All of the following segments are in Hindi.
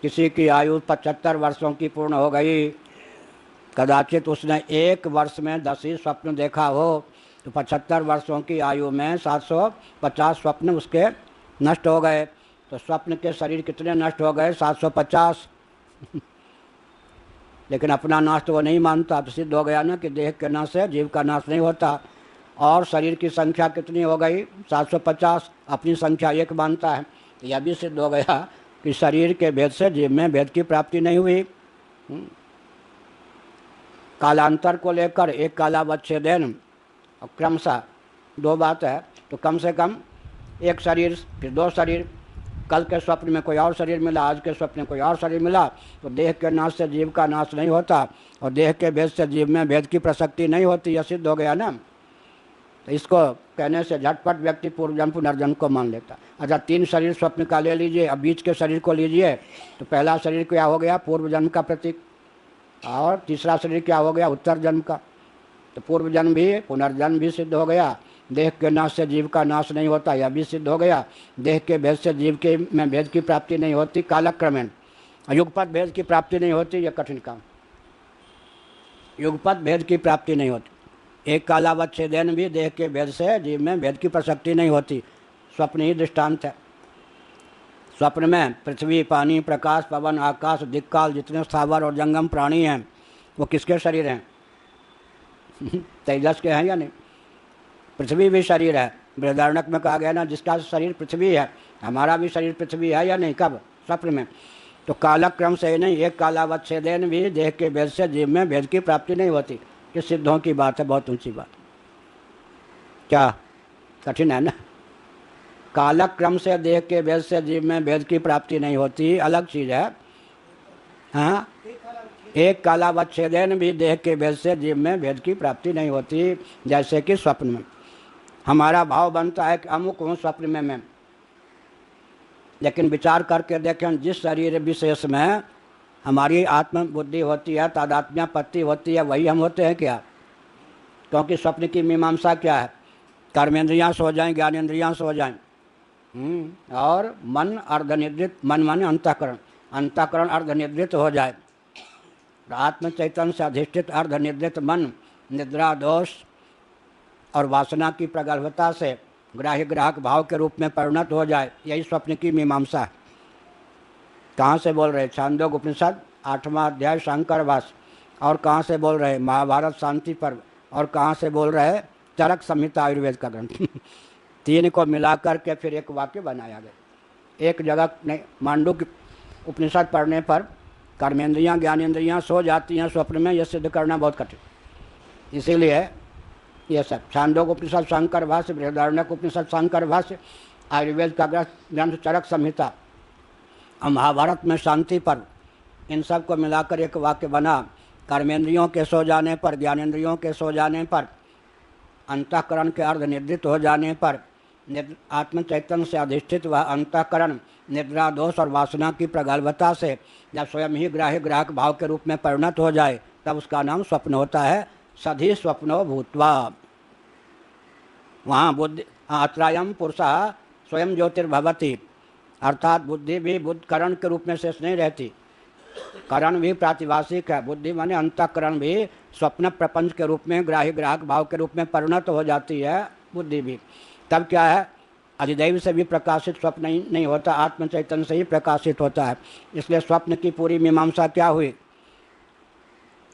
किसी की आयु 75 वर्षों की पूर्ण हो गई, कदाचित उसने एक वर्ष में 10 ही स्वप्न देखा हो, तो 75 वर्षों की आयु में 750 स्वप्न उसके नष्ट हो गए। तो स्वप्न के शरीर कितने नष्ट हो गए? 750। लेकिन अपना नाश तो वो नहीं मानता, तो सिद्ध हो गया ना कि देह के नाश से जीव का नाश नहीं होता। और शरीर की संख्या कितनी हो गई? 750। अपनी संख्या एक मानता है, तो यह भी सिद्ध हो गया कि शरीर के भेद से जीव में भेद की प्राप्ति नहीं हुई। कालांतर को लेकर एक कालावच्छेदन और क्रमशः दो बात है, तो कम से कम एक शरीर फिर दो शरीर, कल के स्वप्न में कोई और शरीर मिला, आज के स्वप्न में कोई और शरीर मिला, तो देह के नाश से जीव का नाश नहीं होता और देह के भेद से जीव में भेद की प्रसक्ति नहीं होती। यह सिद्ध हो गया ना। तो इसको कहने से झटपट व्यक्ति पूर्व जन्म पुनर्जन्म को मान लेता। अच्छा, 3 शरीर स्वप्न का ले लीजिए, अब बीच के शरीर को लीजिए, तो पहला शरीर क्या हो गया? पूर्व जन्म का प्रतीक। और तीसरा शरीर क्या हो गया? उत्तर जन्म का। तो पूर्व जन्म भी पुनर्जन्म भी सिद्ध हो गया। देह के नाश से जीव का नाश नहीं होता, यह भी सिद्ध हो गया। देह के भेद से जीव के में भेद की प्राप्ति नहीं होती कालक्रमेण। युगपत भेद की प्राप्ति नहीं होती, यह कठिन काम। युगपत भेद की प्राप्ति नहीं होती। एक कालावच्छेदन भी देह के भेद से जीव में भेद की प्रसक्ति नहीं होती। स्वप्न ही दृष्टांत है। स्वप्न में पृथ्वी, पानी, प्रकाश, पवन, आकाश, दिक्काल, जितने स्थावर और जंगम प्राणी हैं वो किसके शरीर हैं? तेजस के हैं या नहीं? पृथ्वी भी शरीर है। बृहदारण्यक में कहा गया ना, जिसका शरीर पृथ्वी है, हमारा भी शरीर पृथ्वी है या नहीं? कब? स्वप्न में। तो कालक्रम से नहीं, एक कालावच्छेदन भी देह के भेद से जीव में भेद की प्राप्ति नहीं होती। ये सिद्धों की बात है, बहुत ऊंची बात। क्या कठिन है ना? कालक्रम से देह के भेद से जीव में भेद की प्राप्ति नहीं होती, अलग चीज है। हाँ, एक कालावच्छेदन भी देह के भेद से जीव में भेद की प्राप्ति नहीं होती। जैसे कि स्वप्न में हमारा भाव बनता है कि अमुक हूँ स्वप्न में मैं, लेकिन विचार करके देखें जिस शरीर विशेष में हमारी आत्म बुद्धि होती है, तादात्म्यापत्ति होती है, वही हम होते हैं क्या? क्योंकि स्वप्न की मीमांसा क्या है? कर्मेंद्रियाँ सो जाएं, ज्ञानेंद्रियाँ सो जाएं, और मन अर्धनिद्रित, मन माने अंतःकरण, अंतःकरण अर्धनिद्रित हो जाए। आत्म चैतन्य से अधिष्ठित अर्धनिद्रित मन निद्रा दोष और वासना की प्रगल्भता से ग्राह्य ग्राहक भाव के रूप में परिणत हो जाए, यही स्वप्न की मीमांसा है। कहाँ से बोल रहे? छांदोग्य उपनिषद 8वां अध्याय शंकरवास। और कहाँ से बोल रहे? महाभारत शांति पर्व। और कहाँ से बोल रहे? चरक संहिता आयुर्वेद का ग्रंथ। 3 को मिलाकर के फिर एक वाक्य बनाया गया। एक जगह नहीं, मांडुक्य उपनिषद पढ़ने पर कर्मेंद्रियाँ ज्ञानेंद्रियाँ सो जाती हैं स्वप्न में, यह सिद्ध करना बहुत कठिन। इसीलिए ये सब छांदोग्य उपनिषद शंकर भाष्य, बृहदारण्यक उपनिषद शंकर भाष्य, आयुर्वेद का ग्रंथ चरक संहिता और महाभारत में शांति पर्व, इन सब को मिलाकर एक वाक्य बना। कर्मेंद्रियों के सो जाने पर, ज्ञानेंद्रियों के सो जाने पर, अंतःकरण के अर्धनिद्रित हो जाने पर, आत्म चैतन्य से अधिष्ठित वह अंतःकरण निद्रा दोष और वासना की प्रगल्भता से जब स्वयं ही ग्राह्य ग्राहक भाव के रूप में परिणत हो जाए, तब उसका नाम स्वप्न होता है। सधी स्वप्नो भूत्वा। वहाँ बुद्धि अत्रायम पुरुषः स्वयं ज्योतिर्भवति, अर्थात बुद्धि भी बुद्ध करण के रूप में शेष नहीं रहती। करण भी प्रातिभाषिक है, बुद्धि माने अंतःकरण भी स्वप्न प्रपंच के रूप में ग्राह्य ग्राहक भाव के रूप में परिणत हो जाती है बुद्धि भी। तब क्या है? अधिदैव से भी प्रकाशित स्वप्न नहीं होता, आत्म चैतन्य से ही प्रकाशित होता है। इसलिए स्वप्न की पूरी मीमांसा क्या हुई?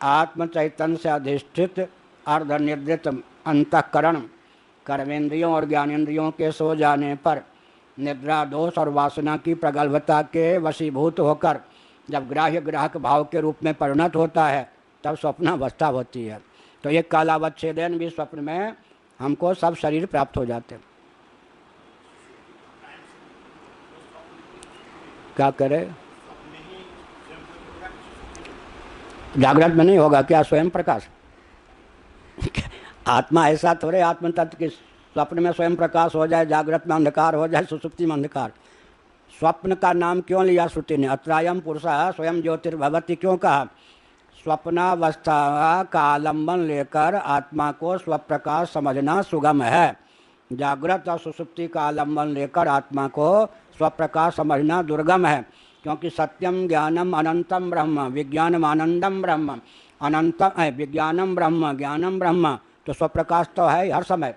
आत्म चैतन्य से अधिष्ठित अर्धनिर्दित अंतःकरण कर्मेंद्रियों और ज्ञानेंद्रियों के सो जाने पर निद्रा दोष और वासना की प्रगल्भता के वशीभूत होकर जब ग्राह्य ग्राहक भाव के रूप में परिणत होता है, तब स्वप्नावस्था होती है। तो ये कालावच्छेदन भी स्वप्न में हमको सब शरीर प्राप्त हो जाते हैं। क्या करे? जागृत में नहीं होगा क्या स्वयं प्रकाश? आत्मा ऐसा थोड़े आत्म तत्व के स्वप्न में स्वयं प्रकाश हो जाए, जागृत में अंधकार हो जाए, सुसुप्ति में अंधकार। स्वप्न का नाम क्यों लिया श्रुति ने? अत्रायम पुरुषः स्वयं ज्योतिर्भवति क्यों कहा? स्वप्नावस्था का आलम्बन लेकर आत्मा को स्वप्रकाश समझना सुगम है। जागृत और सुसुप्ति का आलम्बन लेकर आत्मा को स्वप्रकाश समझना दुर्गम है। क्योंकि सत्यम ज्ञानम अनंतम ब्रह्म, विज्ञानम आनंदम ब्रह्म, अनंतम है विज्ञानम ब्रह्म, ज्ञानम ब्रह्म। तो स्वप्रकाश तो है हर समय,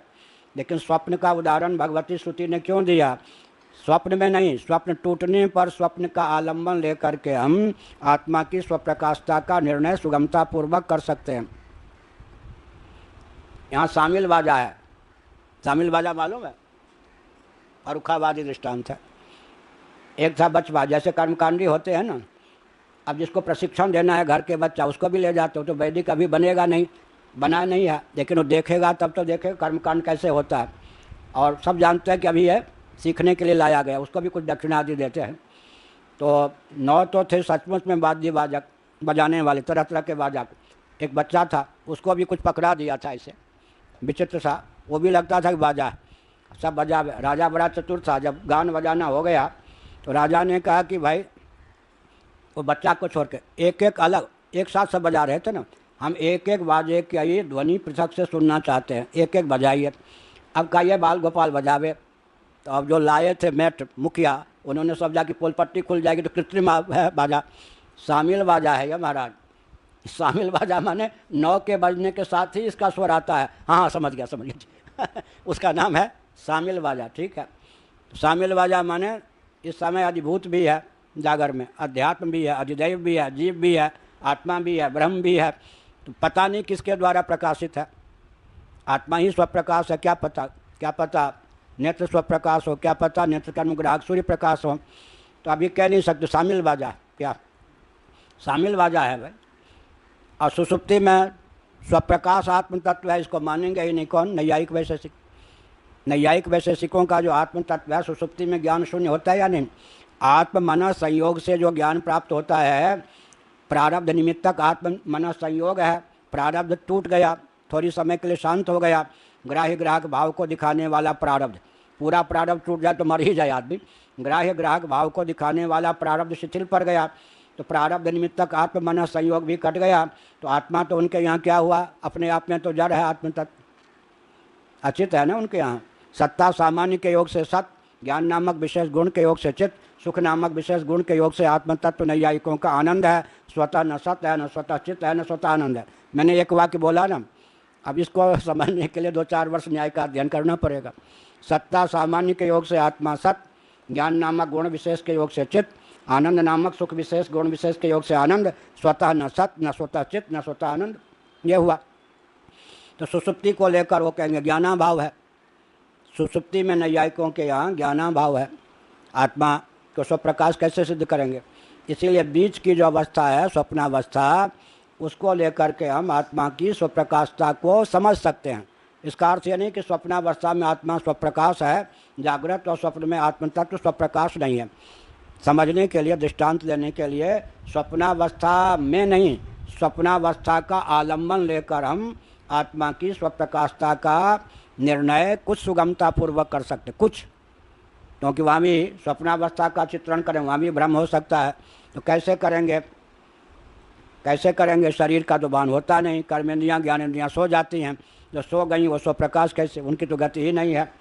लेकिन स्वप्न का उदाहरण भगवती श्रुति ने क्यों दिया? स्वप्न में नहीं, स्वप्न टूटने पर स्वप्न का आलंबन लेकर के हम आत्मा की स्वप्रकाशता का निर्णय सुगमता पूर्वक कर सकते हैं। यहाँ शामिल बाजा है, शामिल बाजा मालूम है? अरुखावादी दृष्टांत है। एक था बचवा, जैसे कर्मकांडी होते हैं ना, अब जिसको प्रशिक्षण देना है घर के बच्चा, उसको भी ले जाते हो तो वैदिक अभी बनेगा नहीं, बना नहीं है, लेकिन वो देखेगा तब तो देखेगा कर्मकांड कैसे होता है। और सब जानते हैं कि अभी ये सीखने के लिए लाया गया, उसको भी कुछ दक्षिणा आदि देते हैं। तो 9 तो थे सचमुच में वाद्य बाजक बजाने वाले, तरह तरह के बाजक। एक बच्चा था, उसको भी कुछ पकड़ा दिया था ऐसे विचित्र सा, वो भी लगता था कि बाजा है, सब बजा। राजा बड़ा चतुर था, जब गान बजाना हो गया तो राजा ने कहा कि भाई वो बच्चा को छोड़ के एक एक अलग, एक साथ सब बजा रहे थे ना, हम एक एक बाजे की ध्वनि पृथक से सुनना चाहते हैं, एक एक बजाइए। अब कहिए बाल गोपाल बजावे, तो अब जो लाए थे मेट मुखिया, उन्होंने सब जाके पोल पट्टी खुल जाएगी तो कृत्रिम है बाजा, शामिल बाजा है ये महाराज। शामिल बाजा माने 9 के बजने के साथ ही इसका स्वर आता है। हाँ समझ गया समझ गया उसका नाम है शामिल बाजा, ठीक है। शामिल बाजा माने इस समय अधिभूत भी है जागर में, अध्यात्म भी है, अधिदैव भी है, जीव भी है, आत्मा भी है, ब्रह्म भी है। तो पता नहीं किसके द्वारा प्रकाशित है, आत्मा ही स्वप्रकाश है, क्या पता, क्या पता नेत्र स्वप्रकाश हो, क्या पता नेत्र कर्म ग्राहक सूर्य प्रकाश हो। तो अभी कह नहीं सकते शामिल बाजा, क्या शामिल बाजा है भाई। और सुषुप्ति में स्वप्रकाश आत्म तत्व है, इसको मानेंगे ही नहीं कौन? नैयायिक वैशेषिक। नैयायिक वैशेषिकों का जो आत्म तत्व है, सुषुप्ति में ज्ञान शून्य होता है या नहीं? आत्म मन संयोग से जो ज्ञान प्राप्त होता है, प्रारब्ध निमित्तक आत्म मन संयोग है, प्रारब्ध टूट गया, थोड़ी समय के लिए शांत हो गया, ग्राह्य ग्राहक भाव को दिखाने वाला प्रारब्ध, पूरा प्रारब्ध टूट जाए तो मर ही जाए आदमी, ग्राह्य ग्राहक भाव को दिखाने वाला प्रारब्ध शिथिल पड़ गया, तो प्रारब्ध निमित्तक आत्म मन संयोग भी कट गया। तो आत्मा तो उनके यहाँ क्या हुआ? अपने आप में तो जड़ है, आत्म तत्व अचित है ना उनके यहाँ। सत्ता सामान्य के योग से सत, ज्ञान नामक विशेष गुण के योग से चित्त, सुख नामक विशेष गुण के योग से आत्म तत्व नैयायिकों का आनंद है। स्वतः न सत है, न स्वतः चित्त है, न स्वतः आनंद है। मैंने एक वाक्य बोला ना, अब इसको समझने के लिए 2-4 वर्ष न्याय का अध्ययन करना पड़ेगा। सत्ता सामान्य के योग से आत्मा सत, ज्ञान नामक गुण विशेष के योग से चित्त, आनंद नामक सुख विशेष गुण विशेष के योग से आनंद, स्वतः न सत, न स्वतः चित्त, न स्वतः आनंद, ये हुआ। तो सुषुप्ति को लेकर वो कहेंगे ज्ञानाभाव है। सुषुप्ति में नैयायिकों के यहाँ ज्ञानाभाव है। आत्मा को स्वप्रकाश कैसे सिद्ध करेंगे? इसीलिए बीच की जो अवस्था है स्वप्नावस्था, उसको लेकर के हम आत्मा की स्वप्रकाशता को समझ सकते हैं। इसका अर्थ ये नहीं कि स्वप्नावस्था में आत्मा स्वप्रकाश है, जागृत और स्वप्न में आत्म तत्व स्वप्रकाश नहीं है। समझने के लिए, दृष्टांत लेने के लिए, स्वप्नावस्था में नहीं, स्वप्नावस्था का आलम्बन लेकर हम आत्मा की स्वप्रकाशता का निर्णय कुछ सुगमता पूर्वक कर सकते, कुछ, क्योंकि वहाँ भी स्वप्नावस्था का चित्रण करें, वहाँ भी भ्रम हो सकता है। तो कैसे करेंगे, कैसे करेंगे? शरीर का तो भान होता नहीं, कर्मेंद्रियाँ ज्ञानेंद्रियाँ सो जाती हैं, जो सो गई वो स्वप्रकाश कैसे? उनकी तो गति ही नहीं है।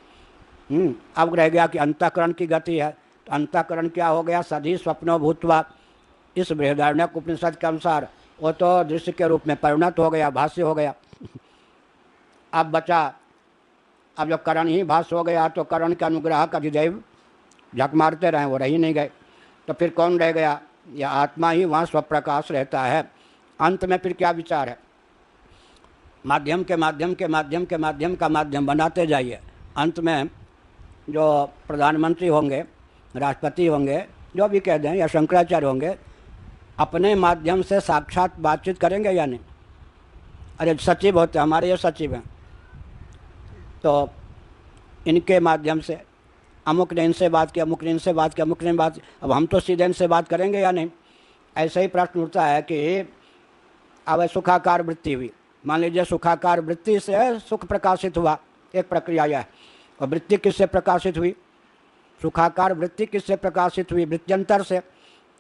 अब रह गया कि अंतःकरण की गति है। तो अंतःकरण क्या हो गया? सधी स्वप्नो भूतवा, इस बृहदारण्यक उपनिषद के अनुसार वो तो दृश्य के रूप में परिणत हो गया, भाष्य हो गया। अब बचा, अब जब करण ही भाष्य हो गया तो करण के अनुग्रह का अधिदैव झक मारते रहे, वो रह ही नहीं गए। तो फिर कौन रह गया? यह आत्मा ही वहाँ स्वप्रकाश रहता है। अंत में फिर क्या विचार है? माध्यम के माध्यम के माध्यम के माध्यम का माध्यम बनाते जाइए। अंत में जो प्रधानमंत्री होंगे, राष्ट्रपति होंगे, जो भी कह दें, या शंकराचार्य होंगे, अपने माध्यम से साक्षात बातचीत करेंगे या नहीं? अरे सचिव होते, हमारे ये सचिव हैं, तो इनके माध्यम से अमुक ने इनसे बात की, अमुक ने इनसे बात की, अमुक ने बात, अब हम तो सीधे इनसे बात करेंगे या नहीं? ऐसे ही प्रश्न उठता है कि अब सुखाकार वृत्ति हुई, मान लीजिए सुखाकार वृत्ति से सुख प्रकाशित हुआ, एक प्रक्रिया यह है। और वृत्ति किससे प्रकाशित हुई? सुखाकार वृत्ति किससे प्रकाशित हुई? वृत्त्यंतर से।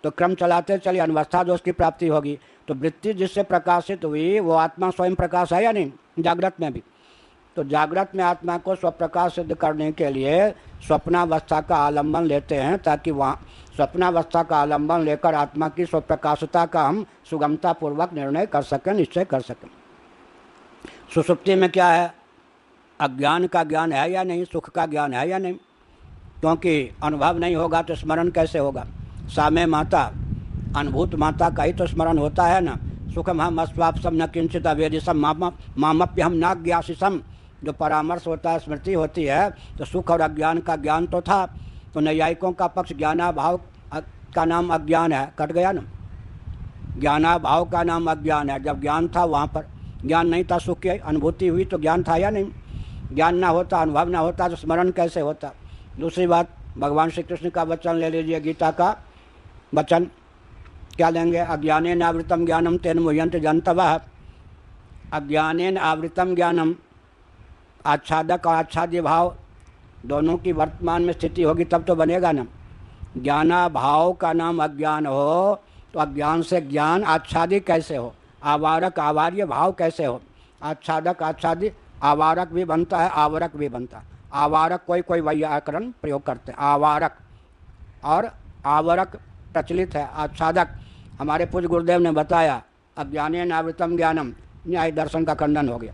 तो क्रम चलाते चलिए अनवस्था दोष की प्राप्ति होगी। तो वृत्ति जिससे प्रकाशित हुई वो आत्मा स्वयं प्रकाश है या नहीं? जागृत में भी तो जागृत में आत्मा को स्वप्रकाश सिद्ध करने के लिए स्वप्नावस्था का आलंबन लेते हैं, ताकि वहाँ स्वप्नावस्था का आलंबन लेकर आत्मा की स्वप्रकाशता का हम सुगमता पूर्वक निर्णय कर सकें, निश्चय कर सकें। सुषुप्ति में क्या है? अज्ञान का ज्ञान है या नहीं, सुख का ज्ञान है या नहीं, क्योंकि अनुभव नहीं होगा तो स्मरण कैसे होगा। सामे माता, अनुभूत माता का ही तो स्मरण होता है ना। सुखम हम अस्वापसम न किंचित अवेदिसम मामप्य हम नाज्ञासिसम, जो परामर्श होता है, स्मृति होती है, तो सुख और अज्ञान का ज्ञान तो था। तो नैयायिकों का पक्ष ज्ञानाभाव का नाम अज्ञान है, कट गया ना। ज्ञानाभाव का नाम अज्ञान है। जब ज्ञान था वहाँ पर ज्ञान नहीं था, सुख की अनुभूति हुई तो ज्ञान था या नहीं। ज्ञान ना होता, अनुभव ना होता तो स्मरण कैसे होता। दूसरी बात, भगवान श्री कृष्ण का वचन ले लीजिए, गीता का वचन क्या लेंगे? अज्ञानेन आवृतम ज्ञानम तेन मुह्यन्ति जन्तवः। अज्ञानेन आवृतम ज्ञानम, आच्छादक और आच्छाद्य भाव दोनों की वर्तमान में स्थिति होगी तब तो बनेगा ना। ज्ञानाभाव का नाम अज्ञान हो तो अज्ञान से ज्ञान आच्छादी कैसे हो? आवारक आवार्य भाव कैसे हो? आच्छादक आच्छादी, आवारक भी बनता है, आवरक भी बनता है। आवारक कोई व्याकरण प्रयोग करते हैं, आवारक और आवरक प्रचलित है। आच्छादक हमारे पूज्य गुरुदेव ने बताया, अज्ञानेन आवृतम ज्ञानम, न्याय दर्शन का खंडन हो गया।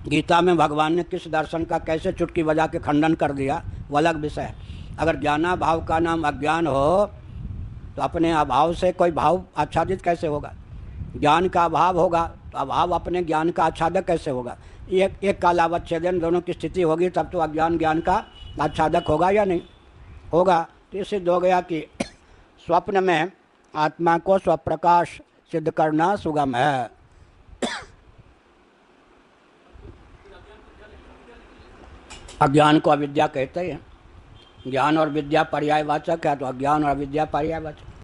गीता में भगवान ने किस दर्शन का कैसे चुटकी बजा के खंडन कर दिया, वो अलग विषय है। अगर ज्ञानाभाव का नाम अज्ञान हो तो अपने अभाव से कोई भाव आच्छादित कैसे होगा? ज्ञान का अभाव होगा तो अभाव अपने ज्ञान का आच्छादक कैसे होगा? एक कालावच्छेदन दोनों की स्थिति होगी तब तो अज्ञान ज्ञान का आच्छादक होगा या नहीं होगा। तो इससे हो गया कि स्वप्न में आत्मा को स्वप्रकाश सिद्ध करना सुगम है। अज्ञान को अविद्या कहते हैं। ज्ञान और विद्या पर्यायवाचक है, तो अज्ञान और अविद्या पर्यायवाचक।